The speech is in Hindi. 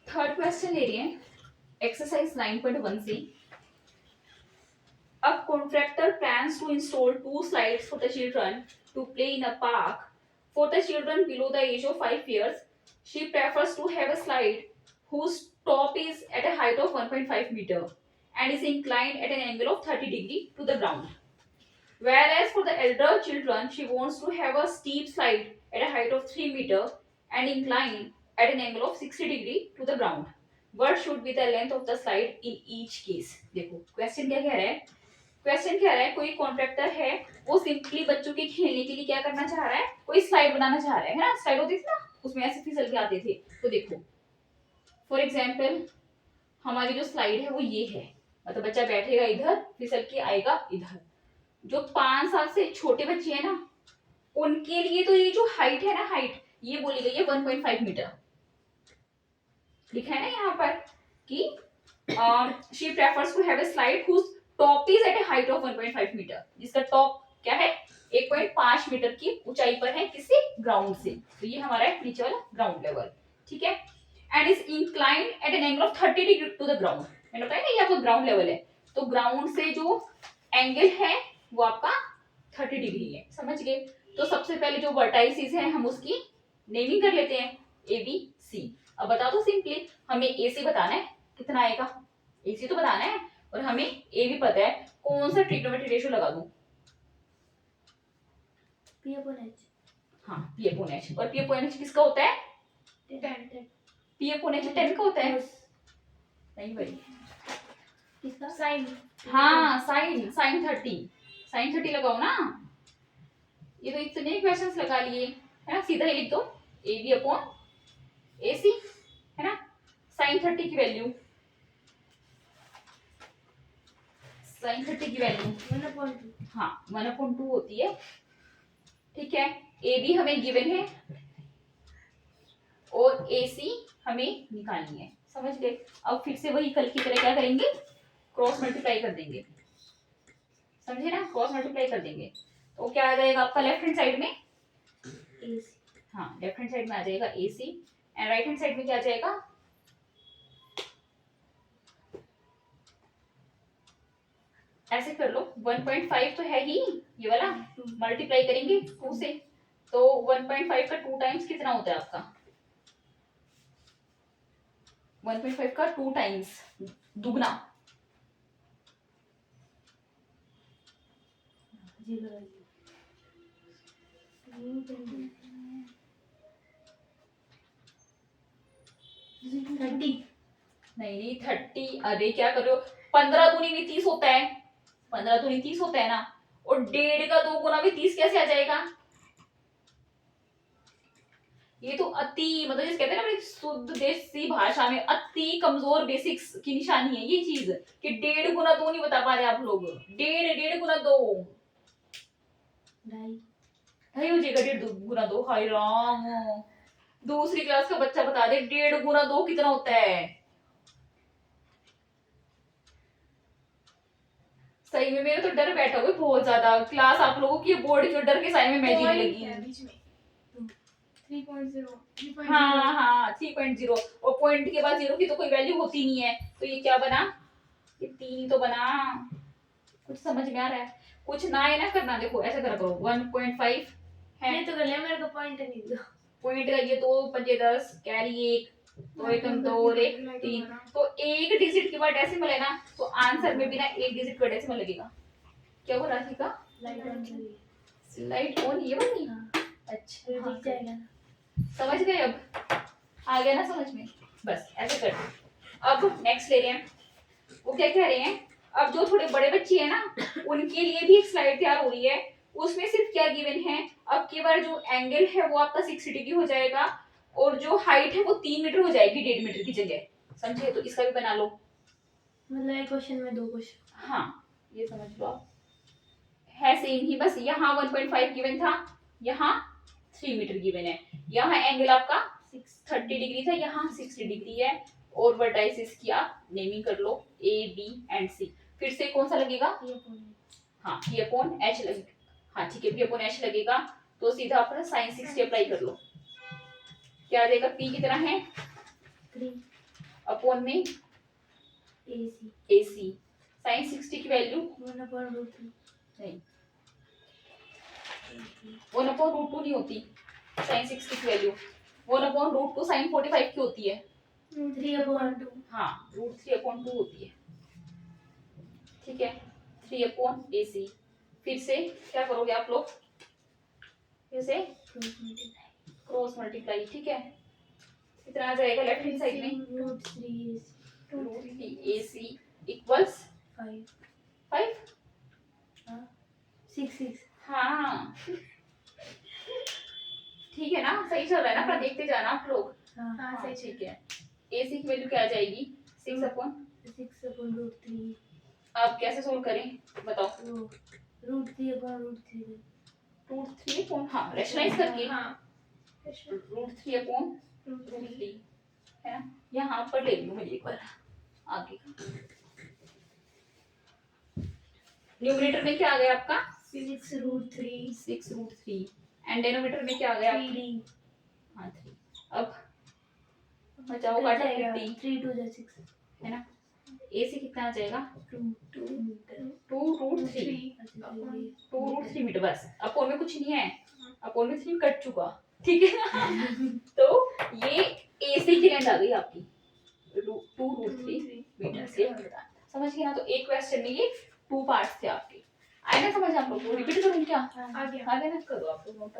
थर्ड क्वेश्चन ले रही है एक्सरसाइज 9.1 से। A contractor plans to install 2 slides for the children to play in a park. For the children below the age of 5 years, she prefers to have a slide whose top is at a height of 1.5 meter and is inclined at an angle of 30 degree to the ground. Whereas for the elder children, she wants to have a steep slide at a height of 3 meter and inclined at an angle of 60 degree to the ground. What should be the length of the slide in each case? देखो क्वेश्चन क्या कह रहा है। क्वेश्चन कह रहा है कोई कॉन्ट्रैक्टर है, वो सिंपली बच्चों के खेलने के लिए क्या करना चाह रहा है, कोई स्लाइड बनाना चाह रहा है ना। स्लाइड होती थी ना, उसमें ऐसे फिसल के आते थे। तो देखो फॉर एग्जाम्पल हमारी जो स्लाइड है वो ये है, मतलब बच्चा बैठेगा इधर, फिसल के आएगा इधर। जो 5 साल से छोटे बच्चे हैं ना, उनके लिए तो ये जो हाइट है ना, हाइट ये बोली गई है 1.5 मीटर। लिखा है ना यहाँ पर कि she prefers to have a slide whose top is at a height of 1.5 metre, जिसका टॉप क्या है 1.5 मीटर की ऊंचाई पर है, किसी ग्राउंड से। तो ये हमारा है नीचे वाला ग्राउंड लेवल, ठीक है। And is inclined at an angle of 30 degree to the ground. मैंने बताया ना ये आपका ग्राउंड लेवल है, तो ग्राउंड से जो एंगल है वो आपका 30 डिग्री है, समझ गए। तो सबसे पहले जो वर्टाइसिस है हम उसकी नेमिंग कर लेते हैं, ए बी सी। अब बता दो सिंपली, हमें ए सी बताना है कितना आएगा, ए सी तो बताना है, और हमें ए भी पता है। कौन सा ट्रिग्नोमेट्री रेशियो लगा दूं? P upon H. हाँ पी अपॉन एच, और पी अपॉन एच किसका होता है? 10 पी अपॉन एच 10 का होता है। नहीं भाई, किसका? साइन। हाँ साइन, साइन 30, साइन 30 लगाओ ना। ये तो इतने क्वेश्चंस लगा लिए है ना, सीधा ही लिख दो ए बी अपॉन ए सी, है ना। साइन 30 की वैल्यू, साइन 30 की वैल्यू 1/2। हाँ 1/2 होती है, ठीक है। ए बी हमें गिवन है और ए सी हमें निकालनी है, समझ गए। अब फिर से वही कल की तरह क्या करेंगे, क्रॉस मल्टीप्लाई कर देंगे, समझे ना, क्रॉस मल्टीप्लाई कर देंगे। तो क्या आ जाएगा आपका लेफ्ट हैंड साइड में ए सी। हाँ लेफ्ट हैंड साइड में आ जाएगा ए सी, एंड राइट हैंड साइड में क्या आ जाएगा, ऐसे कर लो 1.5 तो है ही, ये वाला मल्टीप्लाई करेंगे 2 से, तो 1.5 का 2 टाइम्स कितना होता है आपका, 1.5 का 2 टाइम्स दुगना, नहीं 30, अरे क्या कर रहे हो, 15 दूनी भी 30 होता है, 15 दूनी 30 होता है ना, और 1.5 का 2 गुना भी 30 कैसे आ जाएगा? ये तो अति, मतलब जिसे कहते हैं ना अपनी शुद्ध देसी भाषा में अति कमजोर बेसिक्स की निशानी है ये चीज, कि 1.5 गुना 2 नहीं बता पा रहे आप लोग। 1.5 गुना 2 ढाई हो जाएगा, 1.5 गुना 2, हाय राम, दूसरी क्लास का बच्चा बता दे 1.5 गुना 2 कितना होता है। सही में मेरा तो डर बैठा हुआ है बहुत ज्यादा, क्लास आप लोगों की बोर्ड की डर के साए में मैं जीने लगी। 3.0। हाँ हाँ 3.0, और पॉइंट के बाद 0 की तो कोई वैल्यू होती नहीं है, तो ये क्या बना, ये 3 तो बना। कुछ समझ में आ रहा है? कुछ ना है ना करना, देखो ऐसा करा करो 1.5 है, ये तो कर लिया, मेरे को पॉइंट नहीं दो। पॉइंट का ये 2 5 10 कैरी 1, तो एकम 2 और 1 3, तो एक डिजिट के बाद डेसिमल है ना, तो आंसर में भी ना एक डिजिट का डेसिमल लगेगा। क्या वो राशि का स्लाइड ऑन ये वाली, अच्छा हाँ, दिख जाएगा। समझ गए अब, आ गया ना समझ में, बस ऐसे कर दो। अब नेक्स्ट ले रहे हैं, वो क्या कह रहे हैं, अब जो थोड़े बड़े बच्चे हैं ना, उनके लिए भी एक स्लाइड तैयार हो रही है, उसमें सिर्फ क्या गिवन है, अब की बार जो एंगल है वो आपका 60 डिग्री हो जाएगा, और जो हाइट है वो 3 मीटर हो जाएगी 1.5 मीटर की जगह, समझे। तो इसका भी बना लो, मतलब एक क्वेश्चन में 2 क्वेश्चन। हाँ ये समझ लो आप, है सेम ही, बस यहाँ 1.5 गिवन था, यहाँ 3 मीटर गिवन है, यहाँ एंगल आपका 30 डिग्री था, यहाँ 60 डिग्री है, और वर्टाइसिस की आप नेमिंग कर लो ए बी एंड सी। फिर से कौन सा लगेगा, हाँ पी अपॉन एच लगेगा, हाँ ठीक है पी अपॉन एच लगेगा, तो सीधा अपना साइन 60 अप्लाई कर लो। क्या आ जाएगा, पी कितना है 3। अपॉन में AC AC। साइन 60 की वैल्यू 1/√3 नहीं, 1/√2 नहीं होती साइन 60 की वैल्यू, 1/√2 साइन 45 की होती है। 3/2 हाँ, √3/2 होती है। ठीक है, 3/AC। फिर से क्या करोगे आप लोग, फिर से क्रॉस मल्टीप्लाई। ठीक है, कितना आ जाएगा लेफ्ट हैंड साइड में, √3AC इक्वल्स 5। 6 हाँ ठीक है ना, सही चल रहा है ना, अपना देखते जाना आप लोग। हाँ हाँ सही ठीक है, AC की वैल्यू क्या आ जाएगी, 6/। 6/√3 अब कैसे सोल्व करें बताओ, √3/√3 √3 हाँ रेशनलाइज करके, हाँ √3/√3 है ना। यहाँ पर ले लूँ मैं एक बार आगे का, न्यूमरेटर में क्या आ गया आपका 6√3 6√3 एंड डेनोमीटर में क्या आ गया आपका 3D हाँ 3। अब बचाओ काटा 50 3 2 6 है ना, AC कितना आ जाएगा 2 2√3 2√3 मीटर, बस अपोन में कुछ नहीं है, अपोन में 3 कट चुका, ठीक है ना तो ये AC की लेंथ आ गई आपकी 2√3 मीटर से घटा। समझ गए ना, तो एक क्वेश्चन में ये 2 पार्ट्स थे आपके, आए ना समझ आप लोग को, रिपीट करूं क्या, आ गया आ गया ना, करो आप लोग नोट।